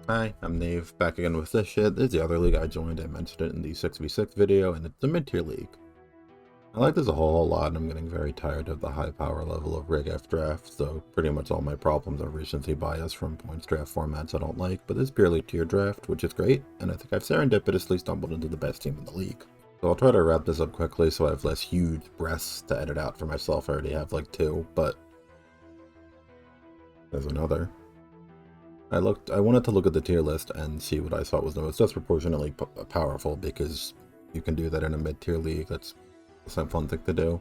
Hi, I'm Nave, back again with this shit. This is the other league I joined. I mentioned it in the 6v6 video, and it's a mid-tier league. I like this a whole lot, and I'm getting very tired of the high power level of rig F draft, so pretty much all my problems are recency bias from points draft formats I don't like, but this is purely tier draft, which is great, and I think I've serendipitously stumbled into the best team in the league. So I'll try to wrap this up quickly so I have less huge breaths to edit out for myself. I already have like 2, but there's another. I wanted to look at the tier list and see what I thought was the most disproportionately powerful, because you can do that in a mid-tier league. That's a fun thing to do.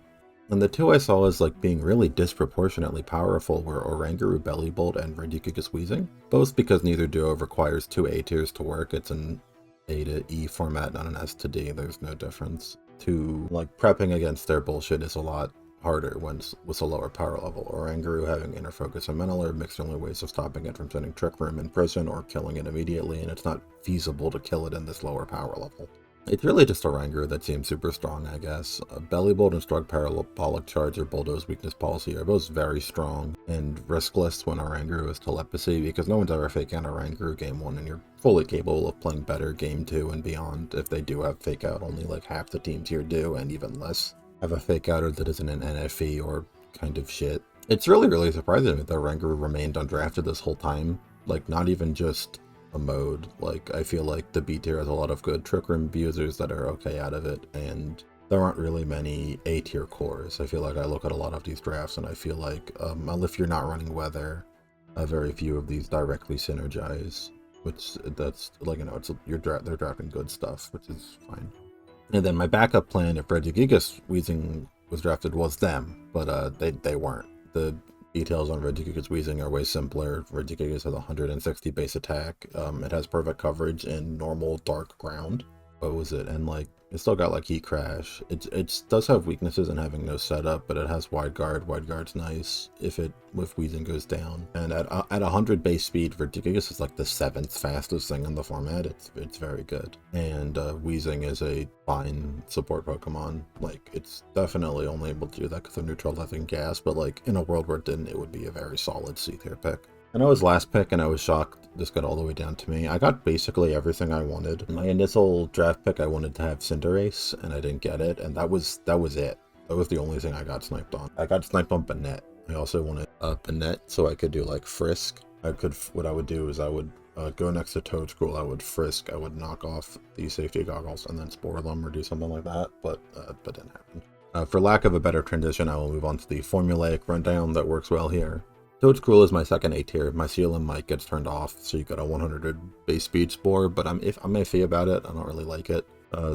And the 2 I saw as like being really disproportionately powerful were Oranguru Bellybolt and Regigigas Wheezing, both because neither duo requires 2 A tiers to work. It's an A to E format, not an S to D. There's no difference. Like prepping against their bullshit is a lot harder with a lower power level. Oranguru having inner focus and mental are mixed only ways of stopping it from sending Trick Room in prison or killing it immediately, and it's not feasible to kill it in this lower power level. It's really just Oranguru that seems super strong, I guess. Bellybolt and Strug Parabolic Charge or Bulldoze Weakness Policy are both very strong and riskless when Oranguru is Telepathy, because no one's ever fake out Oranguru game 1, and you're fully capable of playing better game 2 and beyond. If they do have fake out, only like half the teams here do, and even less have a fake outer that isn't an NFE or kind of shit. It's really surprising that Oranguru remained undrafted this whole time. Like, not even just a mode. Like, I feel like the B tier has a lot of good Trick Room abusers that are okay out of it, and there aren't really many A tier cores. I feel like I look at a lot of these drafts and I feel like, if you're not running Weather, very few of these directly synergize, which that's, like, you know, they're drafting good stuff, which is fine. And then my backup plan, if Regigigas Wheezing was drafted, was them, but they weren't. The details on Regigigas Wheezing are way simpler. Regigigas has 160 base attack. It has perfect coverage in normal dark ground. What was it? And like, it still got like Heat Crash. It does have weaknesses in having no setup, but it has Wide Guard. Wide Guard's nice if Wheezing goes down. And at 100 base speed, Regigigas is like the 7th fastest thing in the format. It's very good. And Wheezing is a fine support Pokemon. Like, it's definitely only able to do that because of neutralizing gas, but like in a world where it didn't, it would be a very solid C tier pick. I know his last pick, and I was shocked this got all the way down to me. I got basically everything I wanted. My initial draft pick, I wanted to have Cinderace, and I didn't get it, and that was it. That was the only thing I got sniped on. I got sniped on Banette. I also wanted Banette so I could do like Frisk. What I would do is I would go next to Toadscroll, I would Frisk, I would knock off the safety goggles, and then Spore them or do something like that, but didn't happen. For lack of a better transition, I will move on to the formulaic rundown that works well here. Toadscroll is my second A tier. My Sealant Might gets turned off, so you got a 100 base speed Spore, but I'm iffy about it. I don't really like it.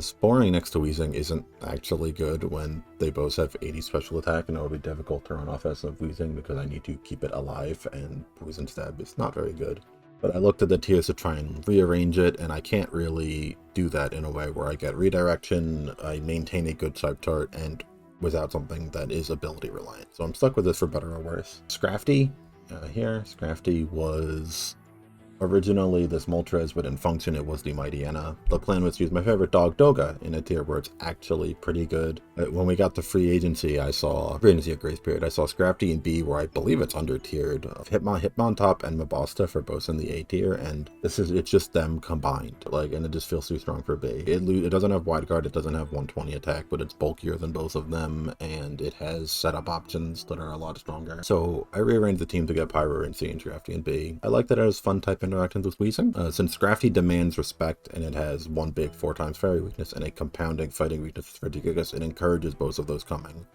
Sporing next to Wheezing isn't actually good when they both have 80 special attack, and it will be difficult to run offensive Wheezing because I need to keep it alive, and Poison Stab is not very good. But I looked at the tiers to try and rearrange it, and I can't really do that in a way where I get redirection, I maintain a good type chart, and without something that is ability reliant. So I'm stuck with this for better or worse. Scrafty, Scrafty was originally this Moltres, but in function it was the Mightyena. The plan was to use my favorite dog, Doga, in a tier where it's actually pretty good. When we got to free agency of Grace Period, I saw Scrafty in B, where I believe it's under tiered. Hitmontop and Mabasta for both in the A tier, and it's just them combined. Like, and it just feels too strong for B. It doesn't have Wide Guard, it doesn't have 120 attack, but it's bulkier than both of them, and it has setup options that are a lot stronger. So I rearranged the team to get Pyro in C and Scrafty in B. I like that it has fun type interactions with Wheezing. Since Scrafty demands respect and it has one big 4x fairy weakness and a compounding fighting weakness for Regigigas, it encourages both of those coming.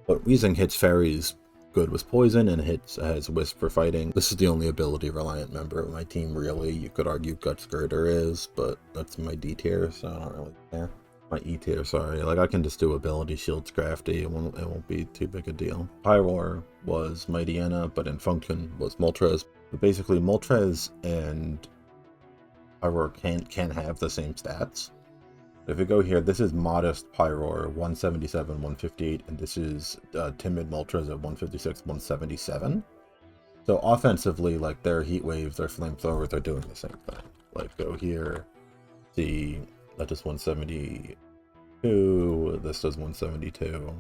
But Wheezing hits fairies good with poison and has Wisp for fighting. This is the only ability reliant member of my team, really. You could argue Guts Girder is, but that's my D tier, so I don't really care. My E tier, sorry. Like, I can just do ability shield Scrafty, it won't be too big a deal. Pyroar was Mightyena, but in function was Moltres. But basically, Moltres and Pyroar can't have the same stats. If we go here, this is modest Pyroar, 177, 158, and this is timid Moltres at 156, 177. So offensively, like, their Heat Waves, their Flamethrowers, they're doing the same thing. Like, go here, see, that is 172, this does 172.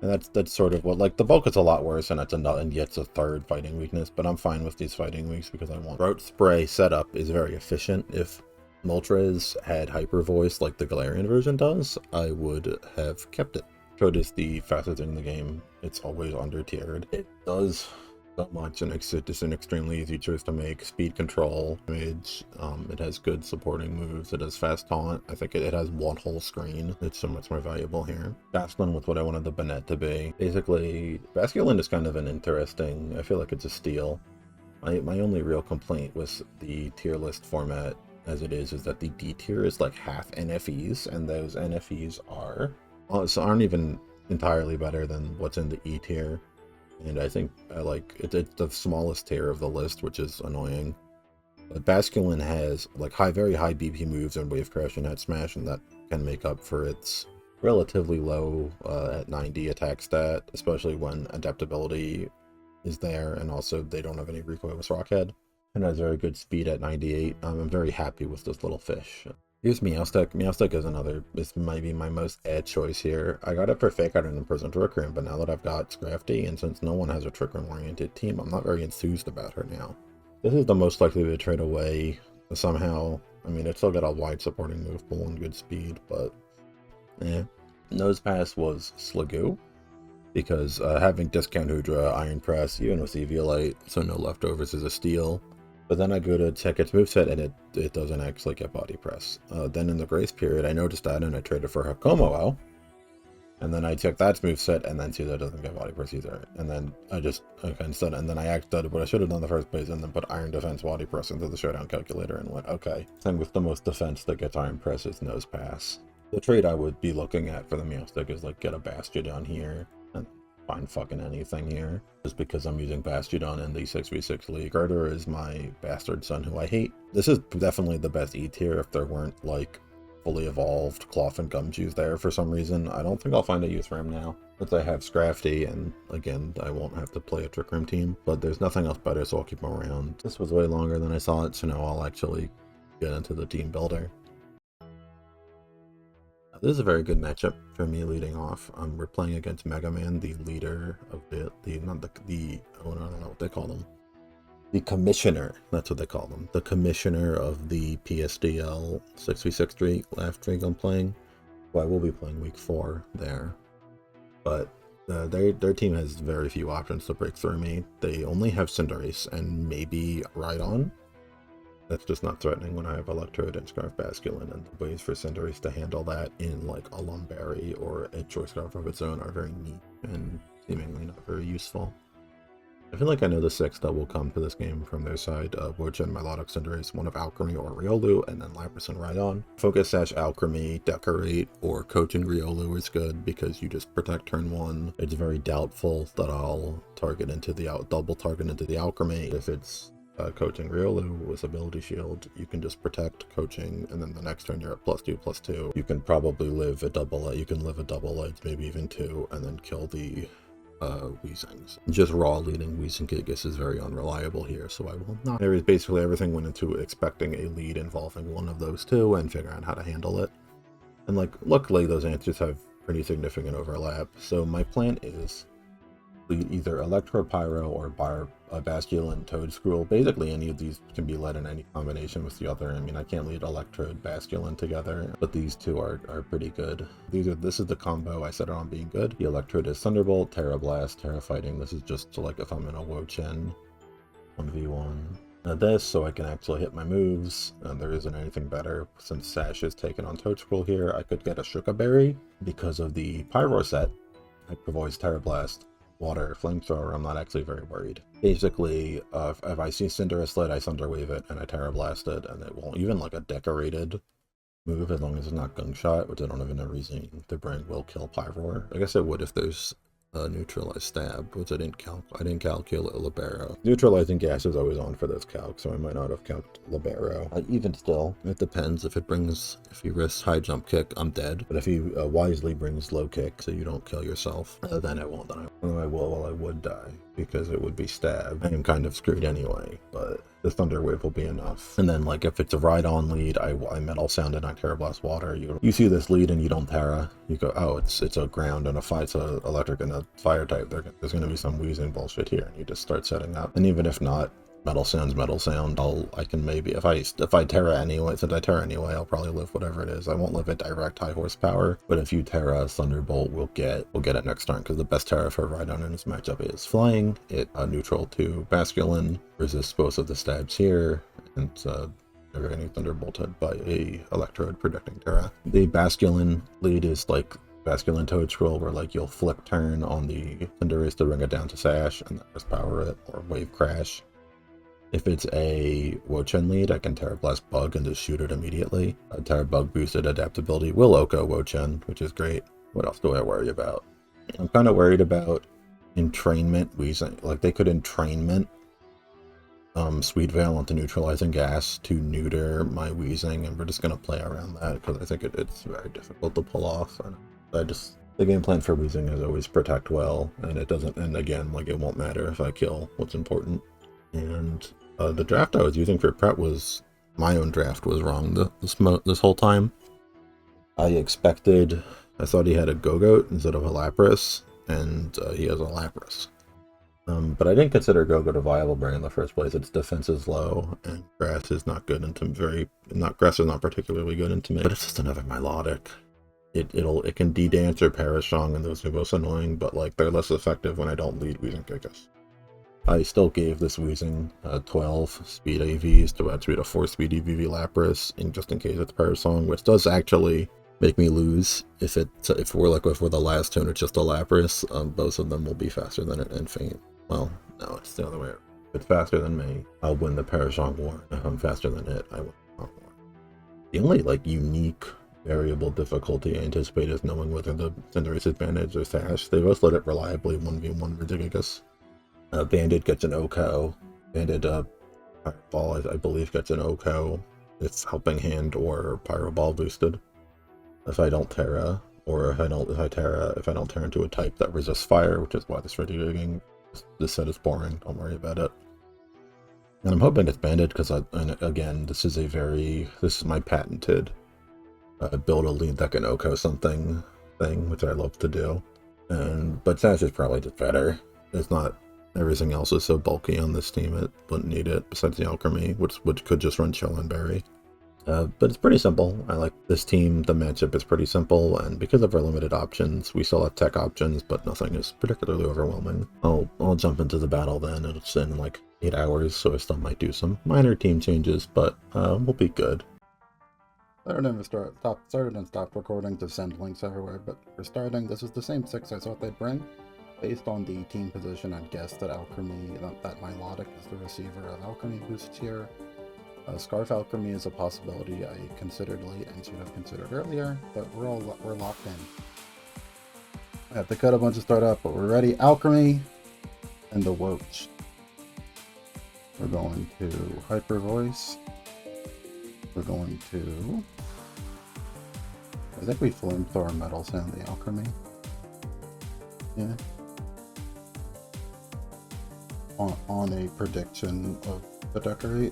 And that's sort of what, like, the bulk is a lot worse, and and yet it's a third fighting weakness, but I'm fine with these fighting weaks because I want throat spray setup is very efficient. If Moltres had hyper voice like the Galarian version does, I would have kept it. Electrode is the fastest thing in the game. It's always under tiered. It does so much, and it's just an extremely easy choice to make. Speed control, damage, it has good supporting moves, it has fast taunt. I think it has one whole screen. It's so much more valuable here. Basculin with what I wanted the Banette to be. Basically, Basculin is kind of an interesting, I feel like it's a steal. My only real complaint with the tier list format as it is that the D tier is like half NFEs, and those NFEs aren't even entirely better than what's in the E tier. And I think it's the smallest tier of the list, which is annoying. But Basculin has like very high BP moves and Wave Crash and Head Smash, and that can make up for its relatively low at 90 attack stat, especially when adaptability is there, and also they don't have any recoil with Rockhead. And has very good speed at 98. I'm very happy with this little fish. Here's Meowstic. Meowstic is maybe my most ad choice here. I got it for Fake Out and Imprisoned Trick Room, but now that I've got Scrafty, and since no one has a Trick Room oriented team, I'm not very enthused about her now. This is the most likely to trade away somehow. I mean, it's still got a wide supporting move pool and good speed, but eh. Nose Pass was Sliggoo, because having Discount Hydra, Iron Press, even with Eviolite, so no leftovers is a steal. But then I go to check its moveset, and it doesn't actually get Body Press. Then in the grace period, I noticed that, and I traded for Hakomo. And then I check that moveset, and then see that it doesn't get Body Press either. And then I acted what I should have done in the first place, and then put Iron Defense Body Press into the Showdown calculator, and went, okay. Thing with the most defense that gets Iron Press is Nose Pass. The trade I would be looking at for the Meowstic is like get a Bastiodon here, and find fucking anything here. Just because I'm using Bastiodon in the 6v6 league. Garter is my bastard son who I hate. This is definitely the best E tier if there weren't like fully evolved Cloth and Gumshoes there for some reason. I don't think I'll find a use for him now. Since I have Scrafty, and again, I won't have to play a Trick Room team, but there's nothing else better, so I'll keep him around. This was way longer than I saw it, so now I'll actually get into the team builder. This is a very good matchup for me leading off. We're playing against Mega Man, the leader of I don't know what they call them. The commissioner, that's what they call them. The commissioner of the PSDL 6v6 draft league I'm playing. Well, I will be playing week 4 there. But their team has very few options to break through me. They only have Cinderace and maybe Rhydon. That's just not threatening when I have Electrode and Scarf Basculin, and the ways for Cinderace to handle that in like a Lumberry or a Choice Scarf of its own are very neat and seemingly not very useful. I feel like I know the 6 that will come to this game from their side. Wochen, Milotic, Cinderace, one of Alchemy or Riolu, and then Lapras and Rhydon. Focus Sash, Alchemy, Decorate, or Coaching Riolu is good because you just protect turn 1. It's very doubtful that I'll target into the double target into the Alchemy. If it's Coaching Riolu with Ability Shield, you can just protect Coaching, and then the next turn you're at +2/+2. You can probably live a double edge, maybe even 2, and then kill the Weezings. Just raw leading Weezing is very unreliable here, so I will not. Basically everything went into expecting a lead involving one of those 2 and figuring out how to handle it. And like, luckily those answers have pretty significant overlap, so my plan is lead either Electrode, Pyro, or Basculin, Toedscruel. Basically any of these can be led in any combination with the other. I mean, I can't lead Electrode, Basculin together, but these 2 are pretty good. This is the combo I set it on being good. The Electrode is Thunderbolt, Terra Blast, Terra Fighting. This is just to, like, if I'm in a Wochen 1v1. Now this, so I can actually hit my moves, and there isn't anything better. Since Sash is taken on Toedscruel here, I could get a Shuka Berry. Because of the Pyro set, I could avoid Terra Blast, Water, Flamethrower. I'm not actually very worried. Basically, if I see Cinderace slid, I Thunder Wave it and I Terra Blast it, and it won't even like a decorated move as long as it's not Gungshot, which I don't have no reason to bring will kill Pyroar. I guess it would if there's neutralized Stab, which I didn't calculate Libero. Neutralizing Gas is always on for this calc, so I might not have calced Libero. Even still, it depends. If he risks High Jump Kick, I'm dead. But if he wisely brings Low Kick so you don't kill yourself, then it won't die. I would die, because it would be Stab. I am kind of screwed anyway, but the Thunder Wave will be enough. And then like if it's a ride-on lead, I Metal Sound and I Terra Blast Water. You see this lead and you don't Terra. You go, oh, it's a ground and a fight, so electric and a fire type. There's going to be some wheezing bullshit here, and you just start setting up. And even if not, Metal Sound, I can maybe, if I Terra anyway, since I Terra anyway, I'll probably live whatever it is. I won't live at direct high horsepower, but if you Terra Thunderbolt, we'll get it next turn, because the best Terra for Rhydon in this matchup is flying, it neutral to Basculin, resists both of the stabs here, and never getting Thunderbolted by a Electrode protecting Terra. The Basculin lead is like Basculin Toad Scroll, where like you'll flip turn on the Cinderace to bring it down to Sash, and then just power it, or Wave Crash. If it's a Wo-Chien lead, I can Terra Blast Bug and just shoot it immediately. Terra Bug boosted adaptability will Oko Wo-Chien, which is great. What else do I worry about? I'm kind of worried about entrainment wheezing. Like they could entrainment Sweet Veil onto neutralizing gas to neuter my wheezing, and we're just going to play around that because I think it's very difficult to pull off. The game plan for wheezing is always protect well, and it doesn't, and again, like it won't matter if I kill what's important. And the draft I was using for prep was, my own draft was wrong this whole time. I thought he had a Go-Goat instead of a Lapras, and he has a Lapras. But I didn't consider Go-Goat a viable brand in the first place. Its defense is low, and grass is not good into grass is not particularly good into me. But it's just another Milotic. It can D-Dance or Parashong, and those are both annoying, but like they're less effective when I don't lead Weezing Gigas. I still gave this Weezing 12 speed AVs to outspeed a 4 speed EVV Lapras, just in case it's Parasong, which does actually make me lose. If we're the last turn, it's just a Lapras, both of them will be faster than it and faint. Well, no, it's the other way around. If it's faster than me, I'll win the Parasong War. If I'm faster than it, I win the War. The only like unique variable difficulty I anticipate is knowing whether the Cinderace advantage or Sash. They both let it reliably 1v1 Ridiculous. Bandit gets an Oko. Bandit Fireball, I believe, gets an Oko. It's Helping Hand or Pyro Ball boosted. If I don't Terra, or if I don't turn into a type that resists fire, which is why this set is boring. Don't worry about it. And I'm hoping it's Bandit because again, this is my patented build a lead that can Oko something thing, which I love to do. But Sash is probably just better. It's not. Everything else is so bulky on this team, it wouldn't need it, besides the Alchemy, which could just run Chill and Berry. But it's pretty simple. I like this team. The matchup is pretty simple, and because of our limited options, we still have tech options, but nothing is particularly overwhelming. I'll jump into the battle then. It's in like 8 hours, so I still might do some minor team changes, but we'll be good. Started and stopped recording to send links everywhere, but for starting, this is the same 6 I thought they'd bring. Based on the team position, I'd guess that that Milotic is the receiver of Alchemy boosts here. Scarf Alchemy is a possibility I considered late and should have considered earlier, but we're locked in. I have to cut a bunch of startup, but we're ready. Alchemy and the Woach. We're going to Hyper Voice. We're going to... I think we Flamethrower Metal Sound the Alchemy. Yeah. On a prediction of the Decorate.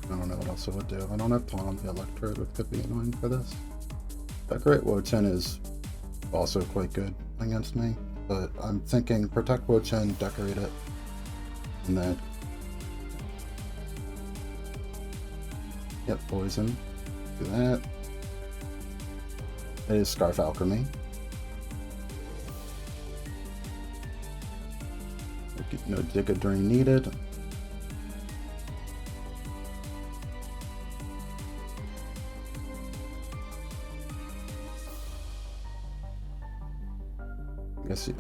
I don't know what else it would do. I don't have Tom the Electrode, which could be annoying for this. Decorate Wo-Chien is also quite good against me, but I'm thinking protect Wo-Chien, decorate it, and then poison. Do that. It is Scarf Alchemy. No Giga Drain needed.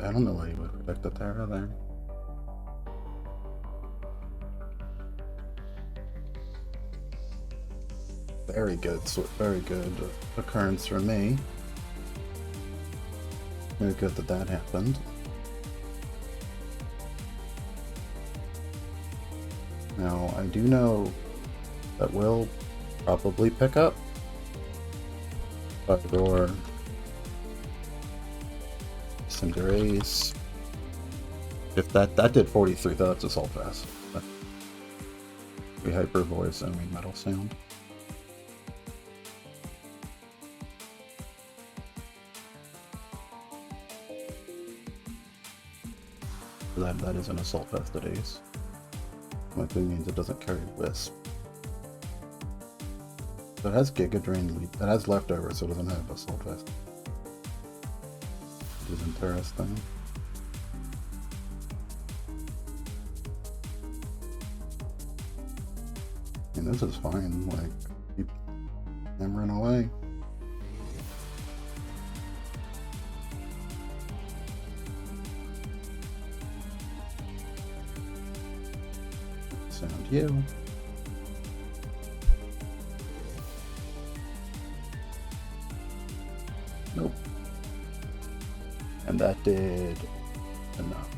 I don't know why you would protect the Terra there. Very good occurrence for me. Very good that happened. Now, I do know that we'll probably pick up Cinderace, If that did 43, that's Assault Vest. We Hyper Voice and we Metal Sound. That is an Assault Vest at Ace. Likely means it doesn't carry Wisp. So it has Giga Drain lead. It has Leftover, so it doesn't have Assault Vest. Which is interesting. And this is fine, like, keep hammering away. Sound you. Nope. And that did enough.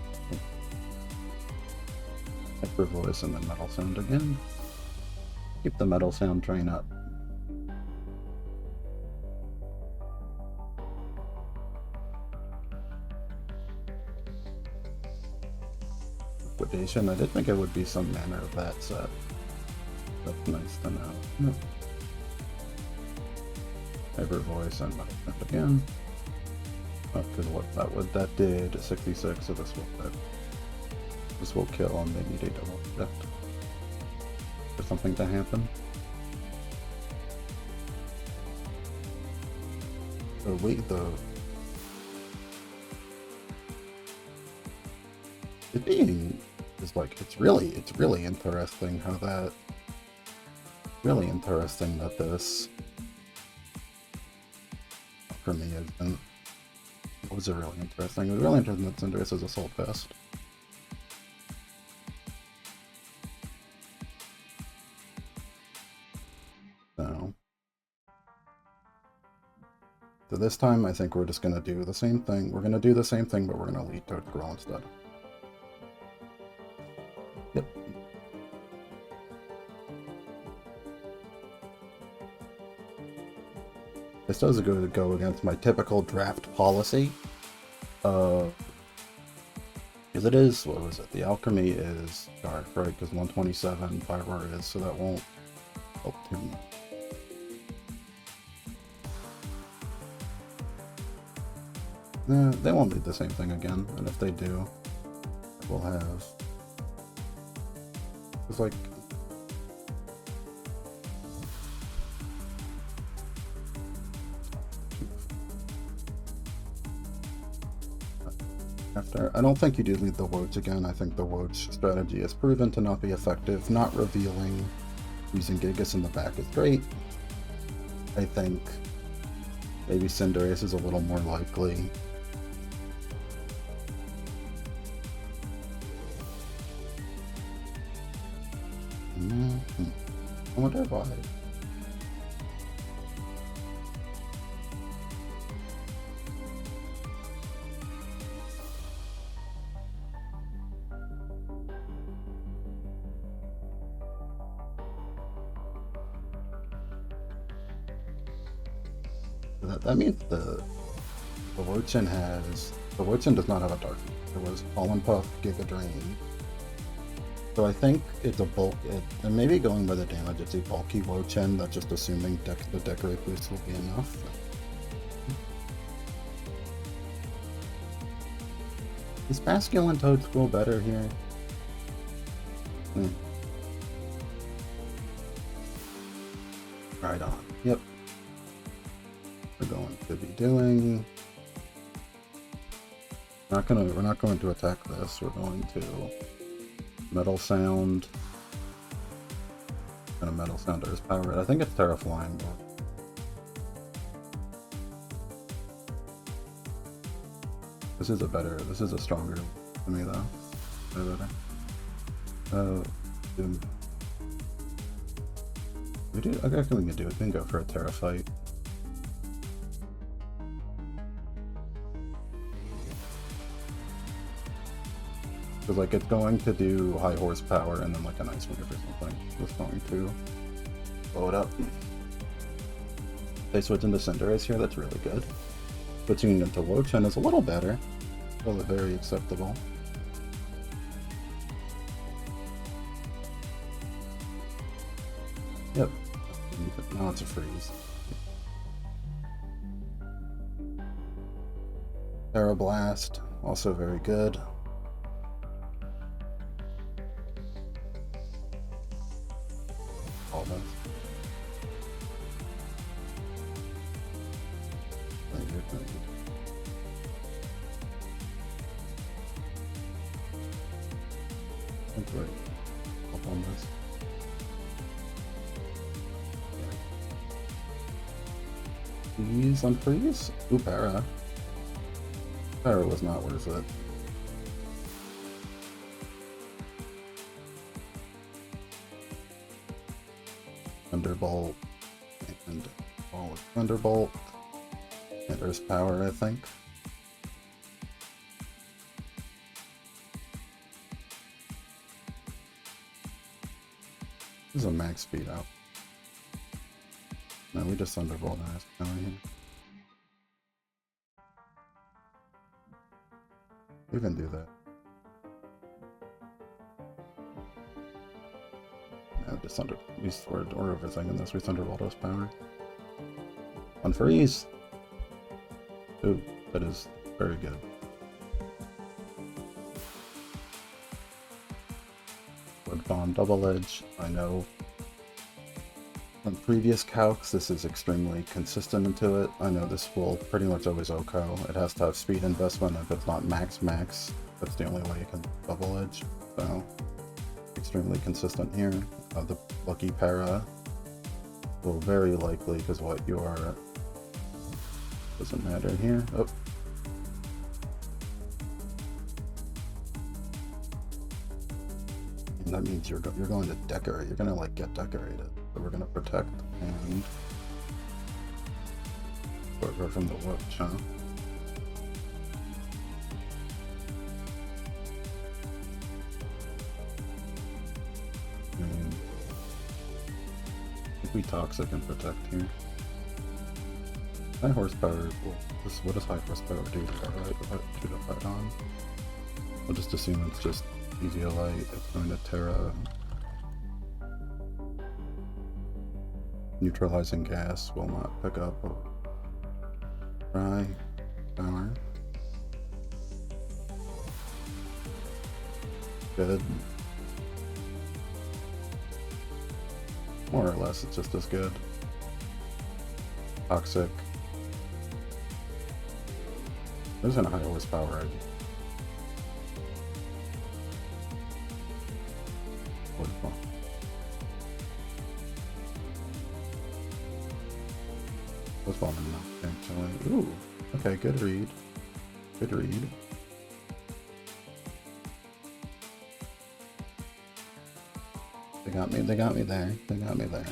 Hyper Voice and then Metal Sound again. Keep the Metal Sound train up. Liquidation. I did think it would be some manner of that set. That's nice to know. No. Hyper Voice and Metal Sound again. Because what that did 66, so this will kill on the need a double shift. For something to happen. It being is like it's really interesting how that this for me has been. What was it really interesting? It was really interesting that Cinderace is Assault Vest. So this time, I think we're just going to do the same thing. We're going to do the same thing, but we're going to lead towards Growl instead. Yep. This does go against my typical draft policy. Because it is, what was it? The Alchemy is dark, right? Because 127 Fiber is, so that won't help too much. They won't do the same thing again, and if they do, we'll have... It's like... I don't think you do lead the Woach again. I think the Woach strategy is proven to not be effective. Not revealing using Gigas in the back is great. I think maybe Cinderace is a little more likely. I wonder why. That means the Woachin does not have a Dark. It was Pollen Puff, Giga Drain. So I think it's a bulk, and maybe going by the damage, it's a bulky Woachin that's just assuming the Decorate boost will be enough. Is Basculin Toadschool better here? Right on. Yep. We're going to be doing... We're not going to attack this. We're going to Metal Sound. And a Metal Sound to his power. I think it's Terra Flying. This is a stronger to me though. I guess we can do it. We can go for a Terra fight. Because like it's going to do high horsepower and then like an ice wave or something. It's going to blow it up. They switch into Cinderace here, that's really good. Switching into Woachin is a little better. Still very acceptable. Yep. Now it's a freeze. Aeroblast, also very good. All those. I think we're up on this. Freeze on freeze? Ooh, para. Para was not worth it. Thunderbolt and all with Thunderbolt and Earth Power, I think. This is a max speed out. No, we just Thunderbolt and Earth Power here. We can do that. No, just we sword or everything in this. We Thunderbolt Earth Power. Unfreeze! Ooh, that is very good. Wood Bomb Double Edge. I know from previous calcs this is extremely consistent into it. I know this will pretty much always OHKO. It has to have speed investment. If it's not max, that's the only way you can Double Edge. So, extremely consistent here. The Lucky Para will very likely, because what you are doesn't matter here. Oh. And that means you're going to decorate. You're gonna like get decorated. So we're gonna protect and go from the witch, huh? I think we toxic and protect here. High horsepower. Well, what does high horsepower do to fight on? We'll just assume it's just easy light. It's going to Terra. Neutralizing gas will not pick up. Try power. Good. More or less, it's just as good. Toxic. There's a high horsepower edge. Wonderful. Was bombing now, actually. Ooh, okay, good read. Good read. They got me there. They got me there.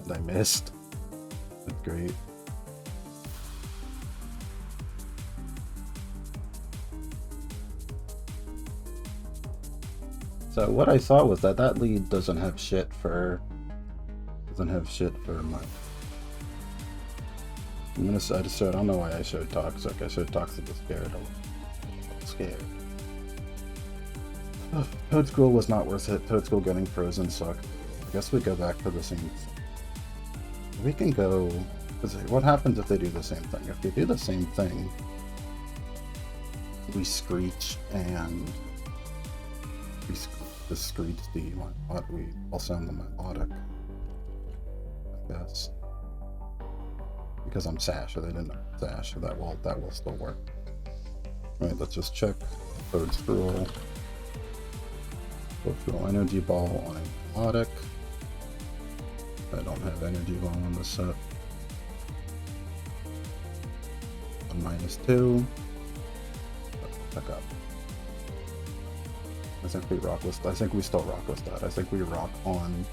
And I missed. That's great. So what I saw was that lead doesn't have shit for my. I don't know why I showed toxic. I showed toxic was scared. I'm scared. Toad School was not worth it. Toad School getting frozen sucked. I guess we go back to the same. We can go. What happens if they do the same thing? If they do the same thing, we screech and we screech the I'll sound the melodic, I guess. Because I'm Sash, or they didn't know Sash, so that will still work. Alright, let's just check. Third scroll. Energy Ball on a melodic. I don't have Energy Ball on the set. -2. Back up. I think we still rock with that. I think we rock on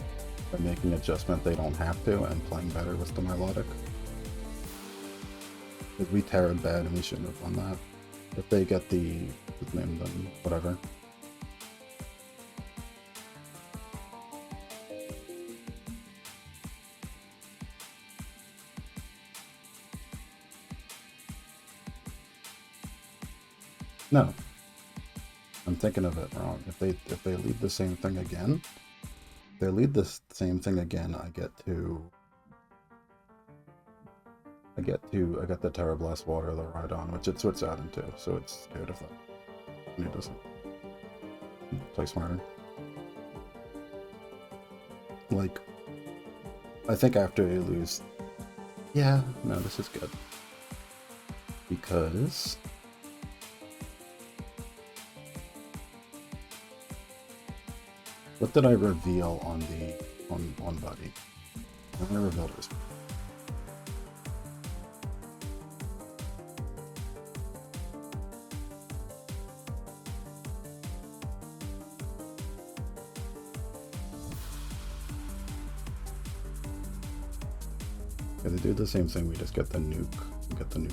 by making adjustment they don't have to and playing better with the melodic. Because we tarot bad and we shouldn't have done that. If they get the name, then whatever. No. I'm thinking of it wrong. If they lead the same thing again, if they lead the same thing again, I get the Terra Blast Water the right on, which it switches out into, so it's good if that and it doesn't play smarter. Like, I think after you lose, yeah, no, this is good because what did I reveal on Buddy? I revealed it. Yeah, they do the same thing, we just get the nuke. We get the nuke.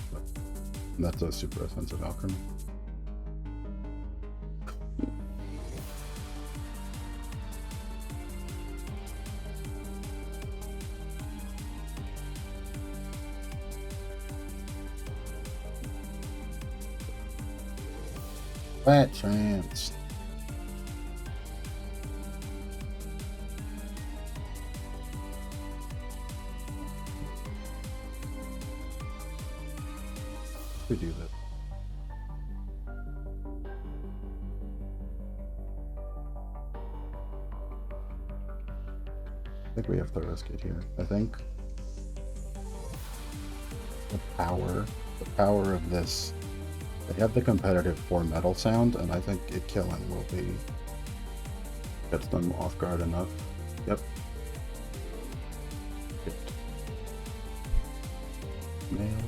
And that's a super offensive alchemy. Fat chance. We do that. I think we have to risk it here. I think the power of this. They have the competitive 4 metal sound, and I think it killing will be gets them off guard enough. Yep. Nailed.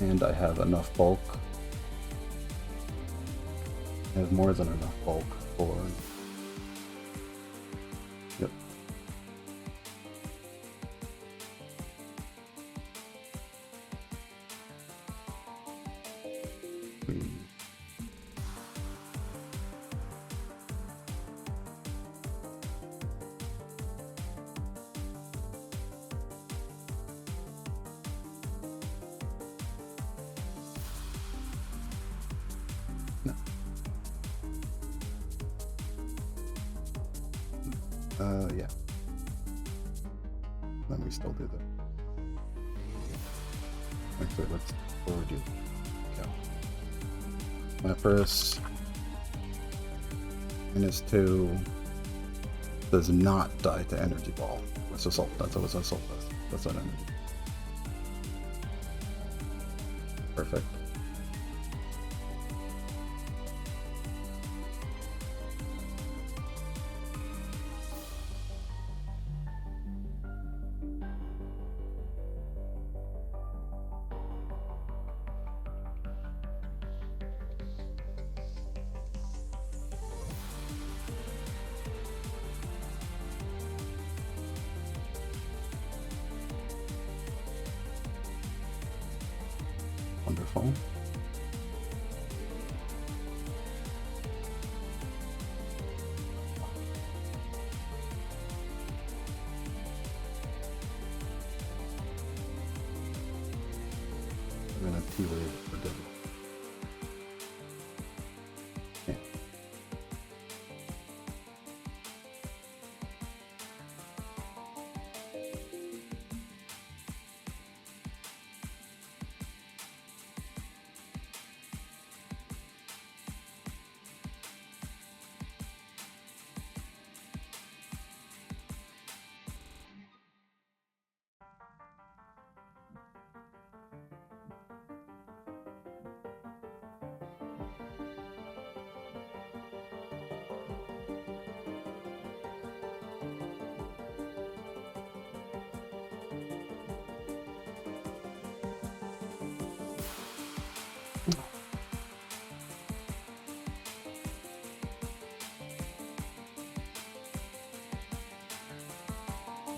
And I have enough bulk. I have more than enough bulk for. Yep. Yeah. Then we still do that. Actually, let's do Leprous -2 does not die to energy ball. That's assault. That's what assault does. That's not energy. Perfect. Wonderful. I'm gonna T-wave for Devil. Okay.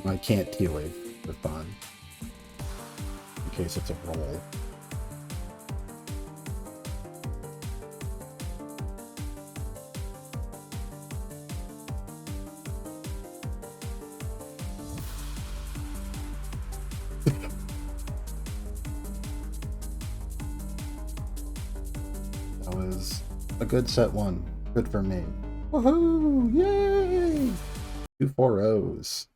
I can't T-wave with Bond in case it's a roll. A good set 1. Good for me. Woohoo! Yay! 2 4-0s.